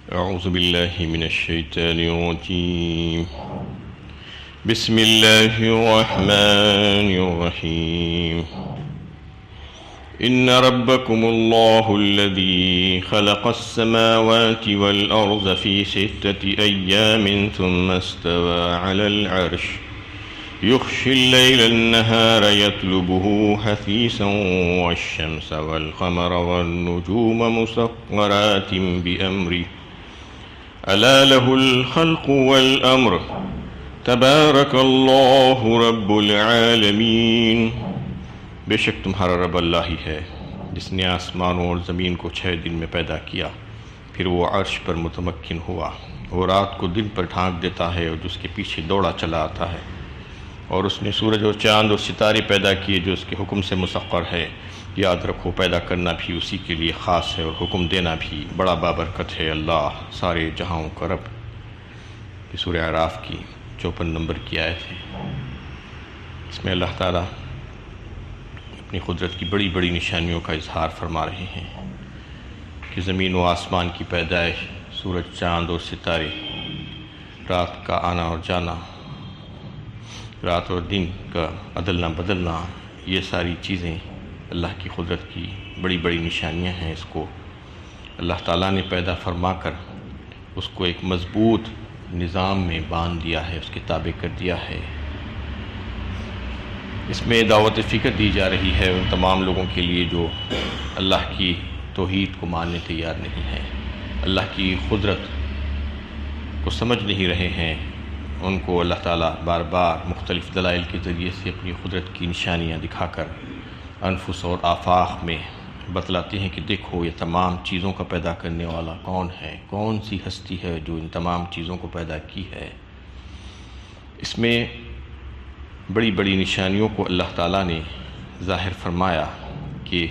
أعوذ بالله من الشيطان الرجيم. بسم الله الرحمن الرحيم. إن ربكم الله الذي خلق السماوات والأرض في 6 أيام ثم استوى على العرش يغشي الليل النهار يطلبه حثيثا والشمس والقمر والنجوم مسخرات بأمره ألا له الخلق والأمر تبارك الله رب العالمین. بے شک تمہارا رب اللہ ہی ہے جس نے آسمانوں اور زمین کو 6 دن میں پیدا کیا، پھر وہ عرش پر متمکن ہوا. وہ رات کو دن پر ڈھانک دیتا ہے اور جس کے پیچھے دوڑا چلا آتا ہے. اور اس نے سورج اور چاند اور ستارے پیدا کیے جو اس کے حکم سے مسخر ہے. یاد رکھو پیدا کرنا بھی اسی کے لیے خاص ہے اور حکم دینا بھی بڑا بابرکت ہے. اللہ سارے جہاں کا رب. یہ سورہ اعراف کی 54 نمبر کی آیت ہے. اس میں اللہ تعالیٰ اپنی قدرت کی بڑی بڑی نشانیوں کا اظہار فرما رہے ہیں کہ زمین و آسمان کی پیدائش، سورج چاند اور ستارے، رات کا آنا اور جانا، رات اور دن کا عدلنا بدلنا، یہ ساری چیزیں اللہ کی قدرت کی بڑی بڑی نشانیاں ہیں. اس کو اللہ تعالیٰ نے پیدا فرما کر اس کو ایک مضبوط نظام میں باندھ دیا ہے، اس کے تابع کر دیا ہے. اس میں دعوت فکر دی جا رہی ہے ان تمام لوگوں کے لیے جو اللہ کی توحید کو ماننے تیار نہیں ہیں، اللہ کی قدرت کو سمجھ نہیں رہے ہیں. ان کو اللہ تعالیٰ بار بار مختلف دلائل کے ذریعے سے اپنی قدرت کی نشانیاں دکھا کر انفس اور آفاق میں بتلاتے ہیں کہ دیکھو یہ تمام چیزوں کا پیدا کرنے والا کون ہے، کون سی ہستی ہے جو ان تمام چیزوں کو پیدا کی ہے. اس میں بڑی بڑی نشانیوں کو اللہ تعالیٰ نے ظاہر فرمایا کہ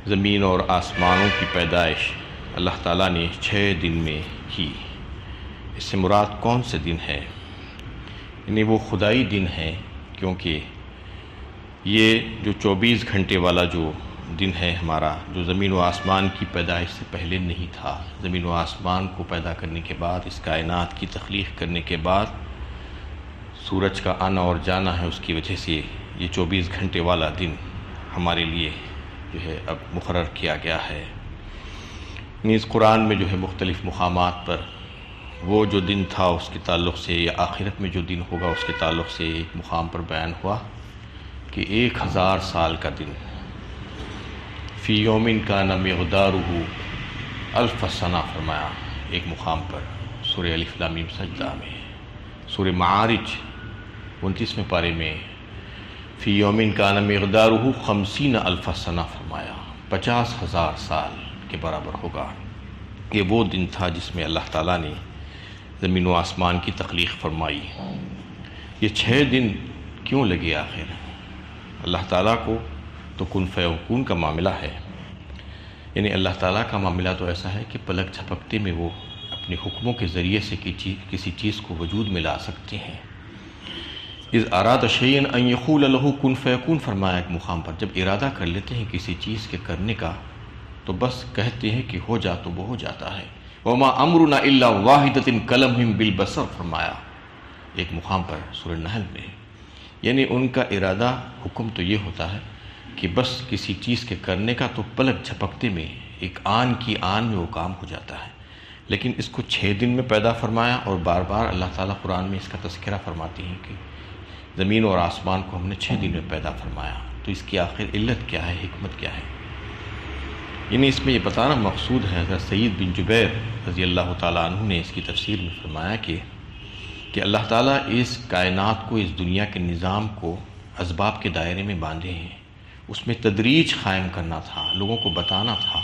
زمین اور آسمانوں کی پیدائش اللہ تعالیٰ نے 6 دن میں کی. اس سے مراد کون سے دن ہے؟ یعنی وہ خدائی دن ہے، کیونکہ یہ جو 24 گھنٹے والا جو دن ہے ہمارا، جو زمین و آسمان کی پیدائش سے پہلے نہیں تھا. زمین و آسمان کو پیدا کرنے کے بعد، اس کائنات کی تخلیق کرنے کے بعد سورج کا آنا اور جانا ہے، اس کی وجہ سے یہ 24 گھنٹے والا دن ہمارے لیے جو ہے اب مقرر کیا گیا ہے. نیز قرآن میں جو ہے مختلف مقامات پر وہ جو دن تھا اس کے تعلق سے، یا آخرت میں جو دن ہوگا اس کے تعلق سے ایک مقام پر بیان ہوا کہ 1000 سال کا دن، فی یوم کان مقدارہ الف سنہ فرمایا ایک مقام پر سورہ الف لام میم سجدہ میں. سورہ معارج 29ویں پارے میں فی یوم کان مقدارہ 50 الف سنہ فرمایا، 50,000 سال کے برابر ہوگا. یہ وہ دن تھا جس میں اللہ تعالیٰ نے زمین و آسمان کی تخلیق فرمائی. یہ 6 دن کیوں لگے آخر؟ اللہ تعالیٰ کو تو کن فیکون کا معاملہ ہے. یعنی اللہ تعالیٰ کا معاملہ تو ایسا ہے کہ پلک جھپکتے میں وہ اپنے حکموں کے ذریعے سے کسی چیز کو وجود میں لا سکتے ہیں. اذ اراد شیئا ان یقول له کن فیکون فرمایا ایک مقام پر. جب ارادہ کر لیتے ہیں کسی چیز کے کرنے کا تو بس کہتے ہیں کہ ہو جا تو وہ ہو جاتا ہے. وما امرنا الا واحدۃ کلمح بالبصر فرمایا ایک مقام پر سورہ نحل میں. یعنی ان کا ارادہ حکم تو یہ ہوتا ہے کہ بس کسی چیز کے کرنے کا تو پلک جھپکتے میں ایک آن کی آن میں وہ کام ہو جاتا ہے. لیکن اس کو 6 دن میں پیدا فرمایا، اور بار بار اللہ تعالیٰ قرآن میں اس کا تذکرہ فرماتے ہیں کہ زمین اور آسمان کو ہم نے 6 دن میں پیدا فرمایا. تو اس کی آخر علت کیا ہے، حکمت کیا ہے؟ یعنی اس میں یہ بتانا مقصود ہے. حضرت سعید بن جبیر رضی اللہ تعالیٰ عنہ نے اس کی تفسیر میں فرمایا کہ اللہ تعالیٰ اس کائنات کو، اس دنیا کے نظام کو اسباب کے دائرے میں باندھے ہیں. اس میں تدریج قائم کرنا تھا، لوگوں کو بتانا تھا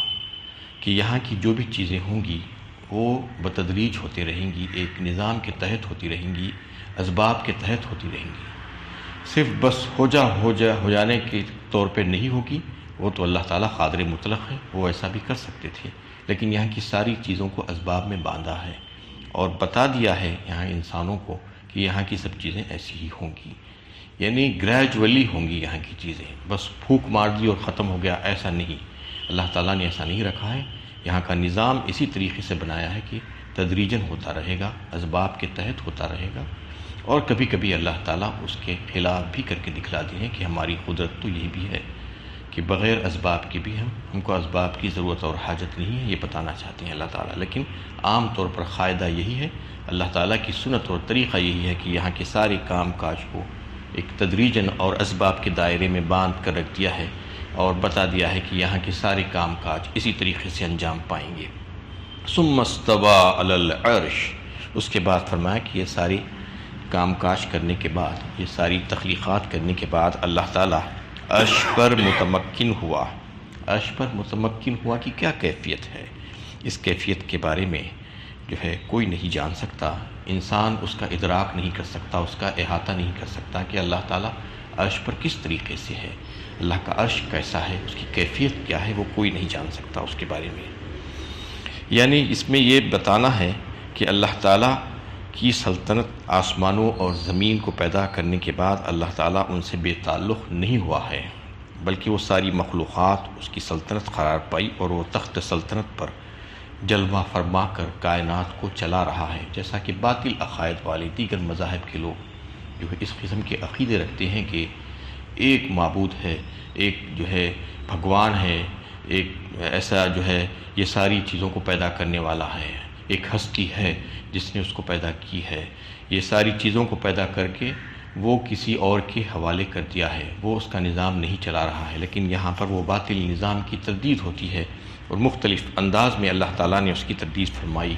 کہ یہاں کی جو بھی چیزیں ہوں گی وہ بتدریج ہوتی رہیں گی، ایک نظام کے تحت ہوتی رہیں گی، اسباب کے تحت ہوتی رہیں گی. صرف بس ہو جانے کے طور پہ نہیں ہوگی. وہ تو اللہ تعالیٰ قادر مطلق ہے، وہ ایسا بھی کر سکتے تھے، لیکن یہاں کی ساری چیزوں کو اسباب میں باندھا ہے اور بتا دیا ہے یہاں انسانوں کو کہ یہاں کی سب چیزیں ایسی ہی ہوں گی. یعنی گریجولی ہوں گی یہاں کی چیزیں، بس پھونک مار دی اور ختم ہو گیا، ایسا نہیں. اللہ تعالیٰ نے ایسا نہیں رکھا ہے. یہاں کا نظام اسی طریقے سے بنایا ہے کہ تدریجاً ہوتا رہے گا، اسباب کے تحت ہوتا رہے گا، اور کبھی کبھی اللہ تعالیٰ اس کے خلاف بھی کر کے دکھلاتے ہیں کہ ہماری قدرت تو یہ بھی ہے کہ بغیر اسباب کے بھی ہم کو اسباب کی ضرورت اور حاجت نہیں ہے، یہ بتانا چاہتے ہیں اللہ تعالیٰ۔ لیکن عام طور پر قاعدہ یہی ہے، اللہ تعالیٰ کی سنت اور طریقہ یہی ہے کہ یہاں کے سارے کام کاج کو ایک تدریجاً اور اسباب کے دائرے میں باندھ کر رکھ دیا ہے اور بتا دیا ہے کہ یہاں کے سارے کام کاج اسی طریقے سے انجام پائیں گے۔ ثم استوى علی العرش، اس کے بعد فرمایا کہ یہ ساری کام کاج کرنے کے بعد، یہ ساری تخلیقات کرنے کے بعد اللہ تعالیٰ عرش پر متمکن ہوا۔ عرش پر متمکن ہوا کی کیا کیفیت ہے؟ اس کیفیت کے بارے میں جو ہے کوئی نہیں جان سکتا، انسان اس کا ادراک نہیں کر سکتا، اس کا احاطہ نہیں کر سکتا کہ اللہ تعالیٰ عرش پر کس طریقے سے ہے، اللہ کا عرش کیسا ہے، اس کی کیفیت کیا ہے، وہ کوئی نہیں جان سکتا اس کے بارے میں۔ یعنی اس میں یہ بتانا ہے کہ اللہ تعالیٰ کی سلطنت آسمانوں اور زمین کو پیدا کرنے کے بعد اللہ تعالیٰ ان سے بے تعلق نہیں ہوا ہے، بلکہ وہ ساری مخلوقات اس کی سلطنت قرار پائی اور وہ تخت سلطنت پر جلوہ فرما کر کائنات کو چلا رہا ہے۔ جیسا کہ باطل عقائد والے دیگر مذاہب کے لوگ جو ہے اس قسم کے عقیدے رکھتے ہیں کہ ایک معبود ہے، ایک جو ہے بھگوان ہے، ایک ایسا جو ہے یہ ساری چیزوں کو پیدا کرنے والا ہے، ایک ہستی ہے جس نے اس کو پیدا کی ہے، یہ ساری چیزوں کو پیدا کر کے وہ کسی اور کے حوالے کر دیا ہے، وہ اس کا نظام نہیں چلا رہا ہے۔ لیکن یہاں پر وہ باطل نظام کی تردید ہوتی ہے اور مختلف انداز میں اللہ تعالیٰ نے اس کی تردید فرمائی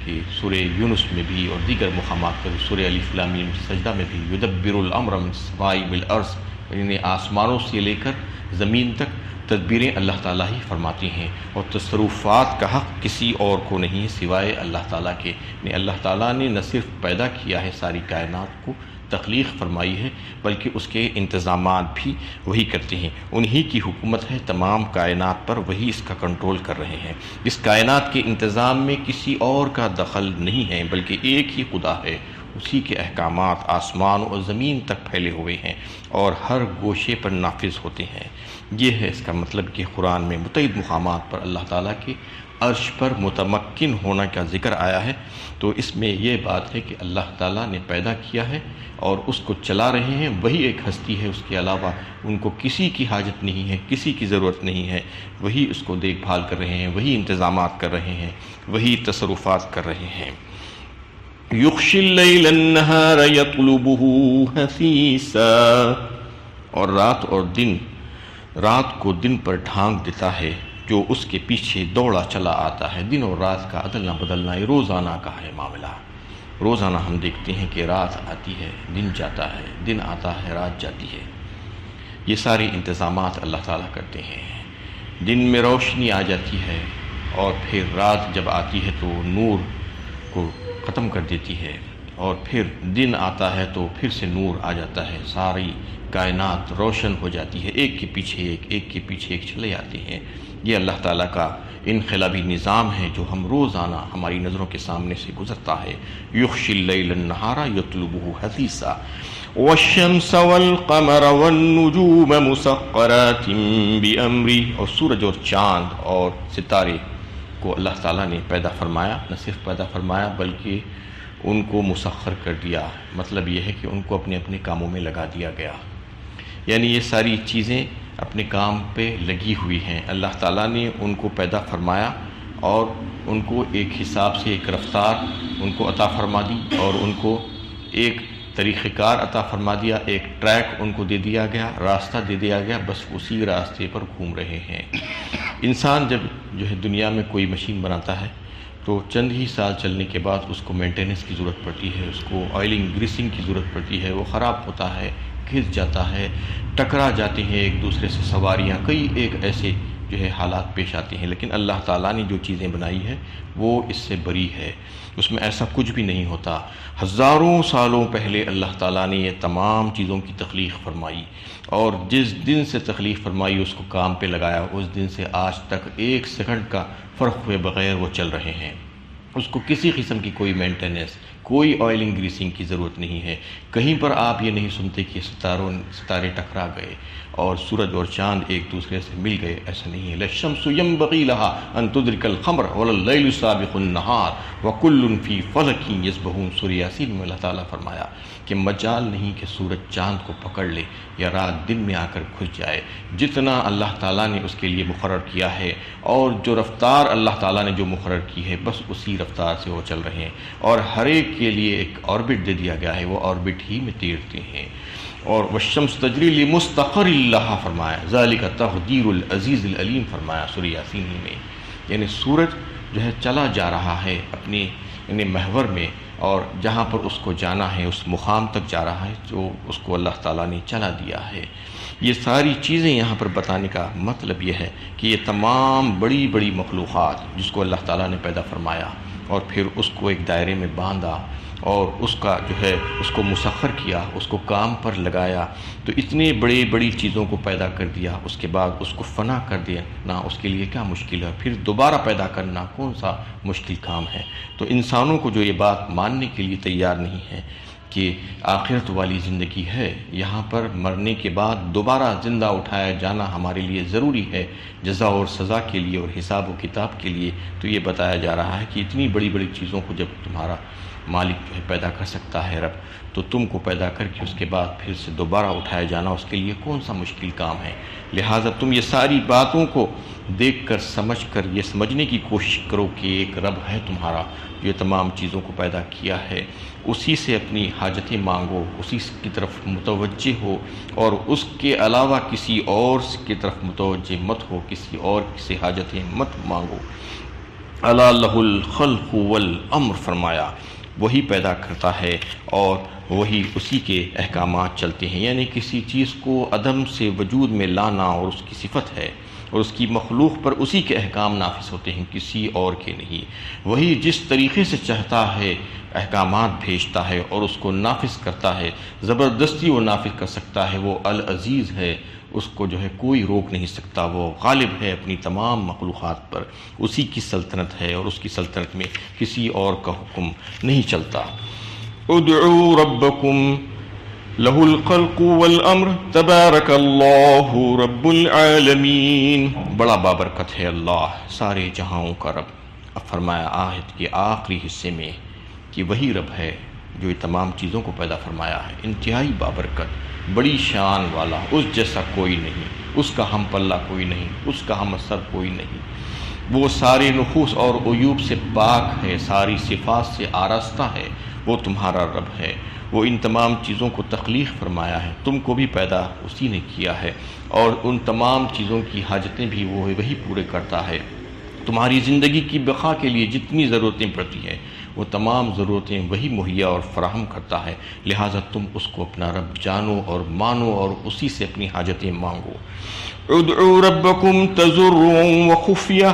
کہ سورہ یونس میں بھی اور دیگر مقامات پر، سورہ الف لام میم سجدہ میں بھی، یدبر الامر من السماء والارض، یعنی آسمانوں سے لے کر زمین تک تدبیریں اللہ تعالیٰ ہی فرماتی ہیں اور تصرفات کا حق کسی اور کو نہیں سوائے اللہ تعالیٰ کے۔ یعنی اللہ تعالیٰ نے نہ صرف پیدا کیا ہے ساری کائنات کو، تخلیق فرمائی ہے، بلکہ اس کے انتظامات بھی وہی کرتے ہیں، انہی کی حکومت ہے تمام کائنات پر، وہی اس کا کنٹرول کر رہے ہیں۔ اس کائنات کے انتظام میں کسی اور کا دخل نہیں ہے، بلکہ ایک ہی خدا ہے، اسی کے احکامات آسمان اور زمین تک پھیلے ہوئے ہیں اور ہر گوشے پر نافذ ہوتے ہیں۔ یہ ہے اس کا مطلب کہ قرآن میں متعدد مقامات پر اللہ تعالیٰ کے عرش پر متمکن ہونا کا ذکر آیا ہے، تو اس میں یہ بات ہے کہ اللہ تعالیٰ نے پیدا کیا ہے اور اس کو چلا رہے ہیں، وہی ایک ہستی ہے، اس کے علاوہ ان کو کسی کی حاجت نہیں ہے، کسی کی ضرورت نہیں ہے، وہی اس کو دیکھ بھال کر رہے ہیں، وہی انتظامات کر رہے ہیں، وہی تصرفات کر رہے ہیں۔ یغشی اللیل النہار یطلبہ حثیثا، اور رات کو دن پر ڈھانک دیتا ہے جو اس کے پیچھے دوڑا چلا آتا ہے۔ دن اور رات کا عدلنا بدلنا یہ روزانہ کا ہے معاملہ۔ روزانہ ہم دیکھتے ہیں کہ رات آتی ہے، دن جاتا ہے، دن آتا ہے، رات جاتی ہے۔ یہ سارے انتظامات اللہ تعالیٰ کرتے ہیں۔ دن میں روشنی آ جاتی ہے اور پھر رات جب آتی ہے تو نور کو ختم کر دیتی ہے، اور پھر دن آتا ہے تو پھر سے نور آ جاتا ہے، ساری کائنات روشن ہو جاتی ہے، ایک کے پیچھے ایک چلے آتے ہیں۔ یہ اللہ تعالیٰ کا انقلابی نظام ہے جو ہم روزانہ ہماری نظروں کے سامنے سے گزرتا ہے۔ یغشی اللیل النہار یطلبہ حثیثا والشمس والقمر والنجوم مسخرات بامرہ، اور سورج اور چاند اور ستارے کو اللہ تعالیٰ نے پیدا فرمایا، نہ صرف پیدا فرمایا بلکہ ان کو مسخر کر دیا۔ مطلب یہ ہے کہ ان کو اپنے اپنے کاموں میں لگا دیا گیا، یعنی یہ ساری چیزیں اپنے کام پہ لگی ہوئی ہیں۔ اللہ تعالیٰ نے ان کو پیدا فرمایا اور ان کو ایک حساب سے ایک رفتار ان کو عطا فرما دی اور ان کو ایک طریقہ کار عطا فرما دیا، ایک ٹریک ان کو دے دیا گیا، راستہ دے دیا گیا، بس اسی راستے پر گھوم رہے ہیں۔ انسان جب جو ہے دنیا میں کوئی مشین بناتا ہے تو چند ہی سال چلنے کے بعد اس کو مینٹیننس کی ضرورت پڑتی ہے، اس کو آئلنگ گریسنگ کی ضرورت پڑتی ہے، وہ خراب ہوتا ہے، گھس جاتا ہے، ٹکرا جاتے ہیں ایک دوسرے سے سواریاں، کئی ایک ایسے جو ہے حالات پیش آتے ہیں۔ لیکن اللہ تعالیٰ نے جو چیزیں بنائی ہے وہ اس سے بری ہے، اس میں ایسا کچھ بھی نہیں ہوتا۔ ہزاروں سالوں پہلے اللہ تعالیٰ نے یہ تمام چیزوں کی تخلیق فرمائی اور جس دن سے تخلیق فرمائی اس کو کام پہ لگایا، اس دن سے آج تک ایک سیکنڈ کا فرق ہوئے بغیر وہ چل رہے ہیں۔ اس کو کسی قسم کی کوئی مینٹیننس، کوئی آئلنگ گریسنگ کی ضرورت نہیں ہے۔ کہیں پر آپ یہ نہیں سنتے کہ ستارے ٹکرا گئے اور سورج اور چاند ایک دوسرے سے مل گئے، ایسا نہیں ہے۔ لَلشَّمْسُ يَنبَغِي لَهَا أَن تُدْرِكَ الْقَمَرَ وَلَا اللَّيْلُ سَابِقُ النَّهَارِ وَكُلٌّ فِي فَلَكٍ يَسْبَحُونَ۔ سورہ یاسین میں اللہ تعالیٰ فرمایا کہ مجال نہیں کہ سورج چاند کو پکڑ لے یا رات دن میں آ کر گھس جائے، جتنا اللہ تعالیٰ نے اس کے لیے مقرر کیا ہے اور جو رفتار اللہ تعالیٰ نے جو مقرر کی ہے بس اسی رفتار سے وہ چل رہے ہیں، اور ہر ایک کے لیے ایک آربٹ دے دیا گیا ہے، وہ آربٹ ہی میں تیرتے ہیں۔ اور والشمس تجری لمستقر لہا فرمایا، ذالک تقدیر العزیز العلیم فرمایا سورہ یاسین میں۔ یعنی سورج جو ہے چلا جا رہا ہے اپنے محور میں، اور جہاں پر اس کو جانا ہے اس مقام تک جا رہا ہے جو اس کو اللہ تعالیٰ نے چلا دیا ہے۔ یہ ساری چیزیں یہاں پر بتانے کا مطلب یہ ہے کہ یہ تمام بڑی بڑی مخلوقات جس کو اللہ تعالیٰ نے پیدا فرمایا اور پھر اس کو ایک دائرے میں باندھا اور اس کا جو ہے اس کو مسخر کیا، اس کو کام پر لگایا، تو اتنے بڑی چیزوں کو پیدا کر دیا، اس کے بعد اس کو فنا کر دینا اس کے لیے کیا مشکل ہے، پھر دوبارہ پیدا کرنا کون سا مشکل کام ہے۔ تو انسانوں کو جو یہ بات ماننے کے لیے تیار نہیں ہے کہ آخرت والی زندگی ہے، یہاں پر مرنے کے بعد دوبارہ زندہ اٹھایا جانا ہمارے لیے ضروری ہے جزا اور سزا کے لیے اور حساب و کتاب کے لیے، تو یہ بتایا جا رہا ہے کہ اتنی بڑی چیزوں کو جب تمہارا مالک جو ہے پیدا کر سکتا ہے رب، تو تم کو پیدا کر کے اس کے بعد پھر سے دوبارہ اٹھایا جانا اس کے لیے کون سا مشکل کام ہے۔ لہٰذا تم یہ ساری باتوں کو دیکھ کر سمجھ کر یہ سمجھنے کی کوشش کرو کہ ایک رب ہے تمہارا جو یہ تمام چیزوں کو پیدا کیا ہے، اسی سے اپنی حاجتیں مانگو، اسی کی طرف متوجہ ہو اور اس کے علاوہ کسی اور کی طرف متوجہ مت ہو، کسی اور سے حاجتیں مت مانگو۔ الا لہ الخلق والامر فرمایا، وہی پیدا کرتا ہے اور وہی اسی کے احکامات چلتے ہیں، یعنی کسی چیز کو عدم سے وجود میں لانا اور اس کی صفت ہے اور اس کی مخلوق پر اسی کے احکام نافذ ہوتے ہیں، کسی اور کے نہیں۔ وہی جس طریقے سے چاہتا ہے احکامات بھیجتا ہے اور اس کو نافذ کرتا ہے، زبردستی وہ نافذ کر سکتا ہے، وہ العزیز ہے، اس کو جو ہے کوئی روک نہیں سکتا، وہ غالب ہے اپنی تمام مخلوقات پر، اسی کی سلطنت ہے اور اس کی سلطنت میں کسی اور کا حکم نہیں چلتا۔ ادعوا ربکم لہ الخلق والامر تبارک اللہ رب العالمین، بڑا بابرکت ہے اللہ سارے جہاؤں کا رب۔ اب فرمایا آیت کے آخری حصے میں کہ وہی رب ہے جو یہ تمام چیزوں کو پیدا فرمایا ہے، انتہائی بابرکت، بڑی شان والا، اس جیسا کوئی نہیں، اس کا ہم پلہ کوئی نہیں، اس کا ہم اثر کوئی نہیں، وہ سارے نقوص اور عیوب سے پاک ہے، ساری صفات سے آراستہ ہے، وہ تمہارا رب ہے، وہ ان تمام چیزوں کو تخلیق فرمایا ہے، تم کو بھی پیدا اسی نے کیا ہے اور ان تمام چیزوں کی حاجتیں بھی وہی پورے کرتا ہے۔ تمہاری زندگی کی بقا کے لیے جتنی ضرورتیں پڑتی ہیں وہ تمام ضرورتیں وہی مہیا اور فراہم کرتا ہے، لہٰذا تم اس کو اپنا رب جانو اور مانو اور اسی سے اپنی حاجتیں مانگو۔ ادعوا ربکم تضرعا وخفیہ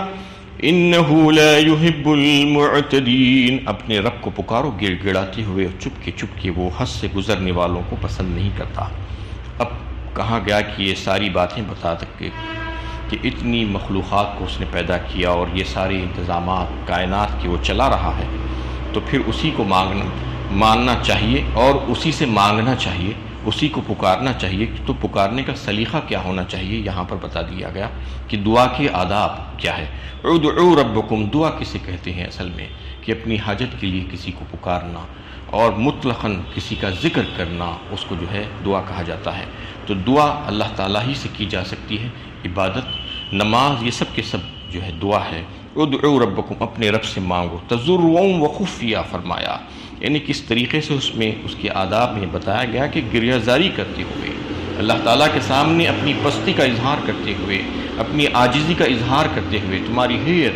انہ لا یحب المعتدین، اپنے رب کو پکارو گڑ گڑاتے ہوئے، چپ کے وہ حد سے گزرنے والوں کو پسند نہیں کرتا۔ اب کہا گیا کہ یہ ساری باتیں بتا سکتے کہ اتنی مخلوقات کو اس نے پیدا کیا اور یہ سارے انتظامات کائنات کی وہ چلا رہا ہے، تو پھر اسی کو ماننا چاہیے اور اسی سے مانگنا چاہیے، اسی کو پکارنا چاہیے۔ تو پکارنے کا سلیقہ کیا ہونا چاہیے یہاں پر بتا دیا گیا کہ دعا کے آداب کیا ہے۔ ادعوا ربکم، دعا کسے کہتے ہیں اصل میں کہ اپنی حاجت کے لیے کسی کو پکارنا اور مطلقاً کسی کا ذکر کرنا، اس کو جو ہے دعا کہا جاتا ہے۔ تو دعا اللہ تعالیٰ ہی سے کی جا سکتی ہے، عبادت، نماز، یہ سب کے سب جو ہے دعا ہے۔ ادعوا ربکم، اپنے رب سے مانگو، تضرعا وخفیہ فرمایا، یعنی کس طریقے سے اس میں اس کے آداب میں بتایا گیا کہ گریہ زاری کرتے ہوئے، اللہ تعالیٰ کے سامنے اپنی پستی کا اظہار کرتے ہوئے، اپنی عاجزی کا اظہار کرتے ہوئے، تمہاری حیر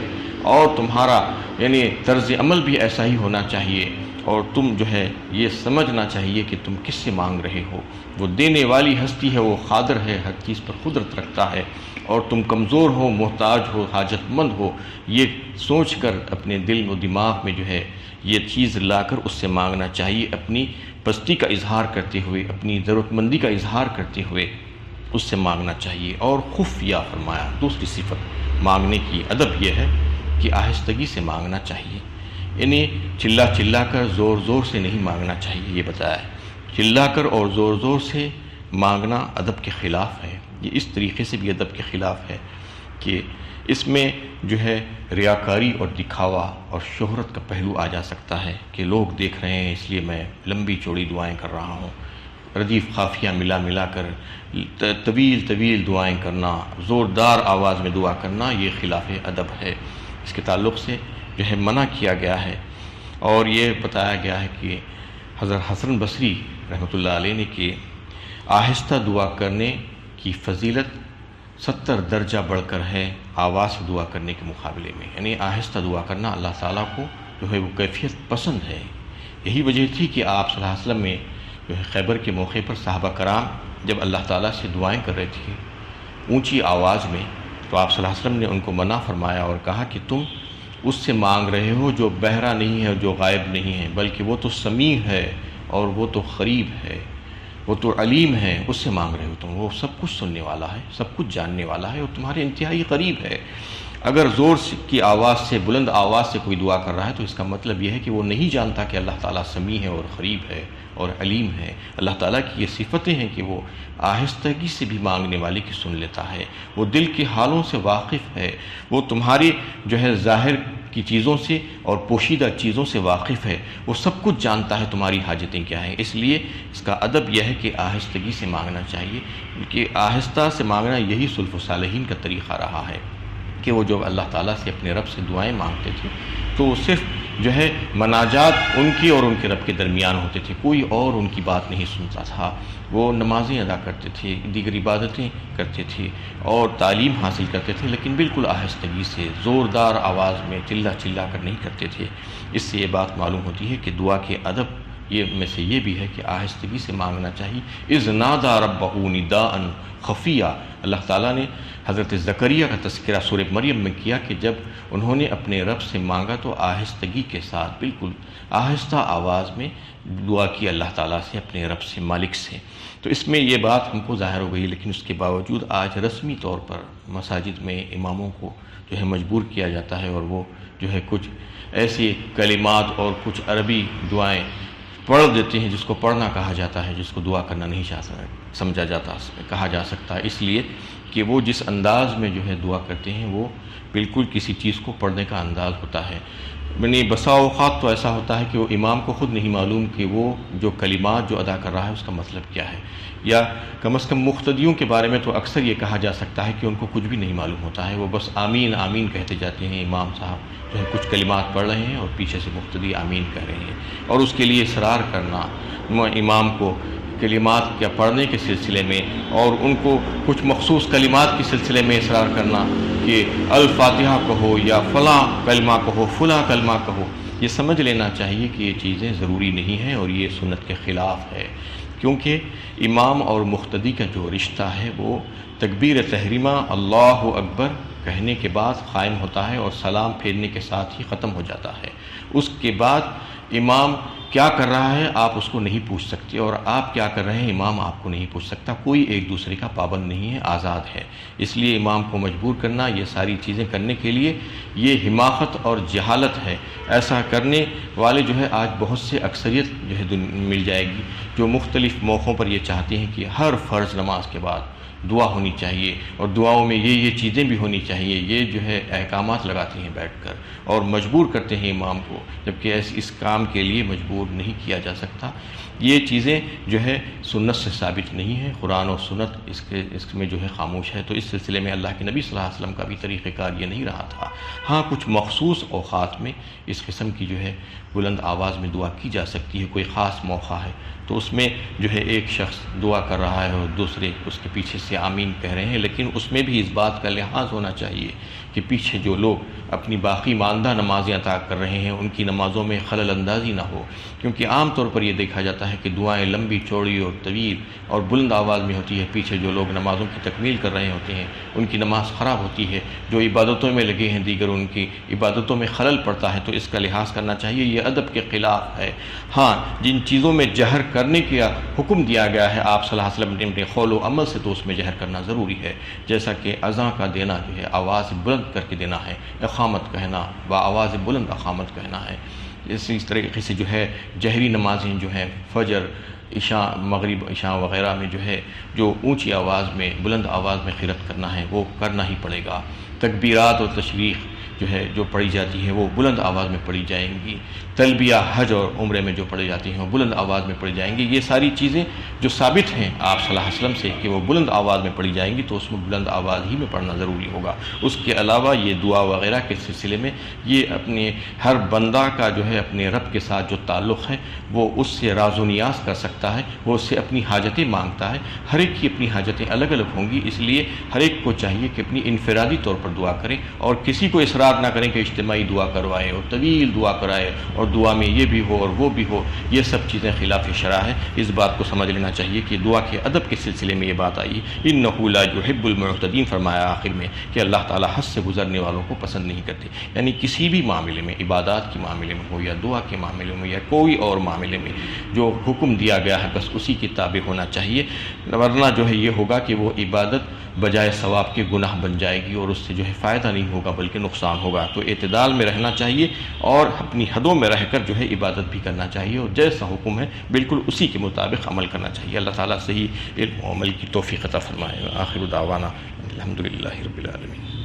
اور تمہارا یعنی طرز عمل بھی ایسا ہی ہونا چاہیے، اور تم جو ہے یہ سمجھنا چاہیے کہ تم کس سے مانگ رہے ہو۔ وہ دینے والی ہستی ہے، وہ قادر ہے، ہر چیز پر قدرت رکھتا ہے، اور تم کمزور ہو، محتاج ہو، حاجت مند ہو، یہ سوچ کر اپنے دل و دماغ میں جو ہے یہ چیز لا کر اس سے مانگنا چاہیے، اپنی پستی کا اظہار کرتے ہوئے، اپنی ضرورت مندی کا اظہار کرتے ہوئے اس سے مانگنا چاہیے۔ اور خفیہ فرمایا، دوسری صفت مانگنے کی ادب یہ ہے کہ آہستگی سے مانگنا چاہیے، انہیں چلا چلا کر زور زور سے نہیں مانگنا چاہیے، یہ بتایا ہے۔ چلا کر اور زور زور سے مانگنا ادب کے خلاف ہے، یہ اس طریقے سے بھی ادب کے خلاف ہے کہ اس میں جو ہے ریاکاری اور دکھاوا اور شہرت کا پہلو آ جا سکتا ہے کہ لوگ دیکھ رہے ہیں اس لیے میں لمبی چوڑی دعائیں کر رہا ہوں، ردیف قافیہ ملا کر طویل طویل دعائیں کرنا، زوردار آواز میں دعا کرنا، یہ خلاف ادب ہے۔ اس کے تعلق سے جو ہے منع کیا گیا ہے، اور یہ بتایا گیا ہے کہ حضرت حسن بصری رحمۃ اللہ علیہ نے کہ آہستہ دعا کرنے کی فضیلت 70 درجہ بڑھ کر ہے آواز سے دعا کرنے کے مقابلے میں، یعنی آہستہ دعا کرنا اللہ تعالیٰ کو جو ہے وہ کیفیت پسند ہے۔ یہی وجہ تھی کہ آپ صلی اللہ علیہ وسلم میں جو ہے خیبر کے موقع پر صحابہ کرام جب اللہ تعالیٰ سے دعائیں کر رہے تھے اونچی آواز میں، تو آپ صلی اللہ علیہ وسلم نے ان کو منع فرمایا اور کہا کہ تم اس سے مانگ رہے ہو جو بہرا نہیں ہے، جو غائب نہیں ہے، بلکہ وہ تو سمیع ہے اور وہ تو قریب ہے، وہ تو علیم ہے، اس سے مانگ رہے ہو تم، وہ سب کچھ سننے والا ہے، سب کچھ جاننے والا ہے اور تمہارے انتہائی قریب ہے۔ اگر زور کی آواز سے، بلند آواز سے کوئی دعا کر رہا ہے تو اس کا مطلب یہ ہے کہ وہ نہیں جانتا کہ اللہ تعالیٰ سمیع ہے اور قریب ہے اور علیم ہے۔ اللہ تعالیٰ کی یہ صفتیں ہیں کہ وہ آہستگی سے بھی مانگنے والے کی سن لیتا ہے، وہ دل کے حالوں سے واقف ہے، وہ تمہاری جو ہے ظاہر کی چیزوں سے اور پوشیدہ چیزوں سے واقف ہے، وہ سب کچھ جانتا ہے تمہاری حاجتیں کیا ہیں۔ اس لیے اس کا ادب یہ ہے کہ آہستگی سے مانگنا چاہیے، کیونکہ آہستہ سے مانگنا یہی سلف و صالحین کا طریقہ رہا ہے کہ وہ جو اللہ تعالیٰ سے اپنے رب سے دعائیں مانگتے تھے تو وہ صرف جو ہے مناجات ان کی اور ان کے رب کے درمیان ہوتے تھے، کوئی اور ان کی بات نہیں سنتا تھا۔ وہ نمازیں ادا کرتے تھے، دیگر عبادتیں کرتے تھے اور تعلیم حاصل کرتے تھے، لیکن بالکل آہستگی سے، زوردار آواز میں چلا کر نہیں کرتے تھے۔ اس سے یہ بات معلوم ہوتی ہے کہ دعا کے ادب یہ میں سے یہ بھی ہے کہ آہستگی سے مانگنا چاہیے۔ اذ نادى ربه نداء خفیہ، اللہ تعالیٰ نے حضرت زکریا کا تذکرہ سورہ مریم میں کیا کہ جب انہوں نے اپنے رب سے مانگا تو آہستگی کے ساتھ، بالکل آہستہ آواز میں دعا کی اللہ تعالیٰ سے، اپنے رب سے، مالک سے۔ تو اس میں یہ بات ہم کو ظاہر ہو گئی، لیکن اس کے باوجود آج رسمی طور پر مساجد میں اماموں کو جو ہے مجبور کیا جاتا ہے اور وہ جو ہے کچھ ایسے کلمات اور کچھ عربی دعائیں پڑھ دیتے ہیں جس کو پڑھنا کہا جاتا ہے، جس کو دعا کرنا نہیں سمجھا جاتا، کہا جا سکتا ہے، اس لیے کہ وہ جس انداز میں جو ہے دعا کرتے ہیں وہ بالکل کسی چیز کو پڑھنے کا انداز ہوتا ہے۔ یعنی بسا اوقات تو ایسا ہوتا ہے کہ وہ امام کو خود نہیں معلوم کہ وہ جو کلمات جو ادا کر رہا ہے اس کا مطلب کیا ہے، یا کم از کم مقتدیوں کے بارے میں تو اکثر یہ کہا جا سکتا ہے کہ ان کو کچھ بھی نہیں معلوم ہوتا ہے، وہ بس آمین آمین کہتے جاتے ہیں۔ امام صاحب جو ہے کچھ کلمات پڑھ رہے ہیں اور پیچھے سے مقتدی آمین کہہ رہے ہیں، اور اس کے لیے اصرار کرنا امام کو کلمات کے پڑھنے کے سلسلے میں اور ان کو کچھ مخصوص کلمات کے سلسلے میں اصرار کرنا کہ الفاتحہ کہو یا فلاں کلمہ کہو، فلاں کلمہ کہو، یہ سمجھ لینا چاہیے کہ یہ چیزیں ضروری نہیں ہیں اور یہ سنت کے خلاف ہے، کیونکہ امام اور مقتدی کا جو رشتہ ہے وہ تکبیر تحریمہ اللہ اکبر کہنے کے بعد قائم ہوتا ہے اور سلام پھیرنے کے ساتھ ہی ختم ہو جاتا ہے۔ اس کے بعد امام کیا کر رہا ہے آپ اس کو نہیں پوچھ سکتے، اور آپ کیا کر رہے ہیں امام آپ کو نہیں پوچھ سکتا، کوئی ایک دوسرے کا پابند نہیں ہے، آزاد ہے۔ اس لیے امام کو مجبور کرنا یہ ساری چیزیں کرنے کے لیے یہ حماقت اور جہالت ہے۔ ایسا کرنے والے جو ہے آج بہت سے اکثریت جو ہے مل جائے گی جو مختلف موقعوں پر یہ چاہتے ہیں کہ ہر فرض نماز کے بعد دعا ہونی چاہیے اور دعاؤں میں یہ چیزیں بھی ہونی چاہیے، یہ جو ہے احکامات لگاتے ہیں بیٹھ کر اور مجبور کرتے ہیں امام کو، جبکہ اس کام کے لیے مجبور نہیں کیا جا سکتا۔ یہ چیزیں جو ہے سنت سے ثابت نہیں ہیں، قرآن و سنت اس میں جو ہے خاموش ہے، تو اس سلسلے میں اللہ کے نبی صلی اللہ علیہ وسلم کا بھی طریقہ کار یہ نہیں رہا تھا۔ ہاں کچھ مخصوص اوقات میں اس قسم کی جو ہے بلند آواز میں دعا کی جا سکتی ہے، کوئی خاص موقع ہے تو اس میں جو ہے ایک شخص دعا کر رہا ہے اور دوسرے اس کے پیچھے سے آمین کہہ رہے ہیں، لیکن اس میں بھی اس بات کا لحاظ ہونا چاہیے کہ پیچھے جو لوگ اپنی باقی ماندہ نمازیں عطا کر رہے ہیں ان کی نمازوں میں خلل اندازی نہ ہو، کیونکہ عام طور پر یہ دیکھا جاتا ہے کہ دعائیں لمبی چوڑی اور طویل اور بلند آواز میں ہوتی ہے، پیچھے جو لوگ نمازوں کی تکمیل کر رہے ہوتے ہیں ان کی نماز خراب ہوتی ہے، جو عبادتوں میں لگے ہیں دیگر ان کی عبادتوں میں خلل پڑتا ہے، تو اس کا لحاظ کرنا چاہیے، یہ ادب کے خلاف ہے۔ ہاں جن چیزوں میں جہر کرنے کا حکم دیا گیا ہے آپ صلی اللہ علیہ وسلم نے اپنے قول و عمل سے، تو اس میں جہر کرنا ضروری ہے، جیسا کہ اذان کا دینا جو ہے آواز بلند بلند کر کے دینا ہے، اقامت کہنا، بآواز بلند اقامت کہنا ہے۔ اسی طریقے سے جو ہے جہری نمازیں جو ہیں فجر، عشاء، مغرب، عشاء وغیرہ میں جو ہے جو اونچی آواز میں بلند آواز میں قرات کرنا ہے وہ کرنا ہی پڑے گا۔ تکبیرات اور تشریق جو ہے جو پڑھی جاتی ہیں وہ بلند آواز میں پڑھی جائیں گی۔ تلبیہ حج اور عمرے میں جو پڑھی جاتی ہیں وہ بلند آواز میں پڑھی جائیں گی۔ یہ ساری چیزیں جو ثابت ہیں آپ صلی اللہ علیہ وسلم سے کہ وہ بلند آواز میں پڑھی جائیں گی تو اس میں بلند آواز ہی میں پڑھنا ضروری ہوگا۔ اس کے علاوہ یہ دعا وغیرہ کے سلسلے میں یہ اپنے ہر بندہ کا جو ہے اپنے رب کے ساتھ جو تعلق ہے وہ اس سے راز و نیاز کر سکتا ہے، وہ اس سے اپنی حاجتیں مانگتا ہے۔ ہر ایک کی اپنی حاجتیں الگ الگ ہوں گی، اس لیے ہر ایک کو چاہیے کہ اپنی انفرادی طور پر دعا کریں اور کسی کو اصرار نہ کریں کہ اجتماعی دعا کروائے اور طویل دعا کرائے اور دعا میں یہ بھی ہو اور وہ بھی ہو۔ یہ سب چیزیں خلاف شرع ہے۔ اس بات کو سمجھ لینا چاہیے کہ دعا کے ادب کے سلسلے میں یہ بات آئی، انہ لا یحب المعتدین، فرمایا آخر میں کہ اللہ تعالیٰ حد سے گزرنے والوں کو پسند نہیں کرتے۔ یعنی کسی بھی معاملے میں، عبادات کے معاملے میں ہو یا دعا کے معاملے میں یا کوئی اور معاملے میں جو حکم دیا گیا ہے بس اسی کے تابع ہونا چاہیے، ورنہ جو ہے یہ ہوگا کہ وہ عبادت بجائے ثواب کے گناہ بن جائے گی اور اس سے جو ہے فائدہ نہیں ہوگا بلکہ نقصان ہوگا۔ تو اعتدال میں رہنا چاہیے اور اپنی حدوں میں رہ کر جو ہے عبادت بھی کرنا چاہیے اور جیسا حکم ہے بالکل اسی کے مطابق عمل کرنا چاہیے۔ اللہ تعالیٰ صحیح علم و عمل کی توفیق عطا فرمائے۔ آخر دعوانا الحمدللہ رب العالمین۔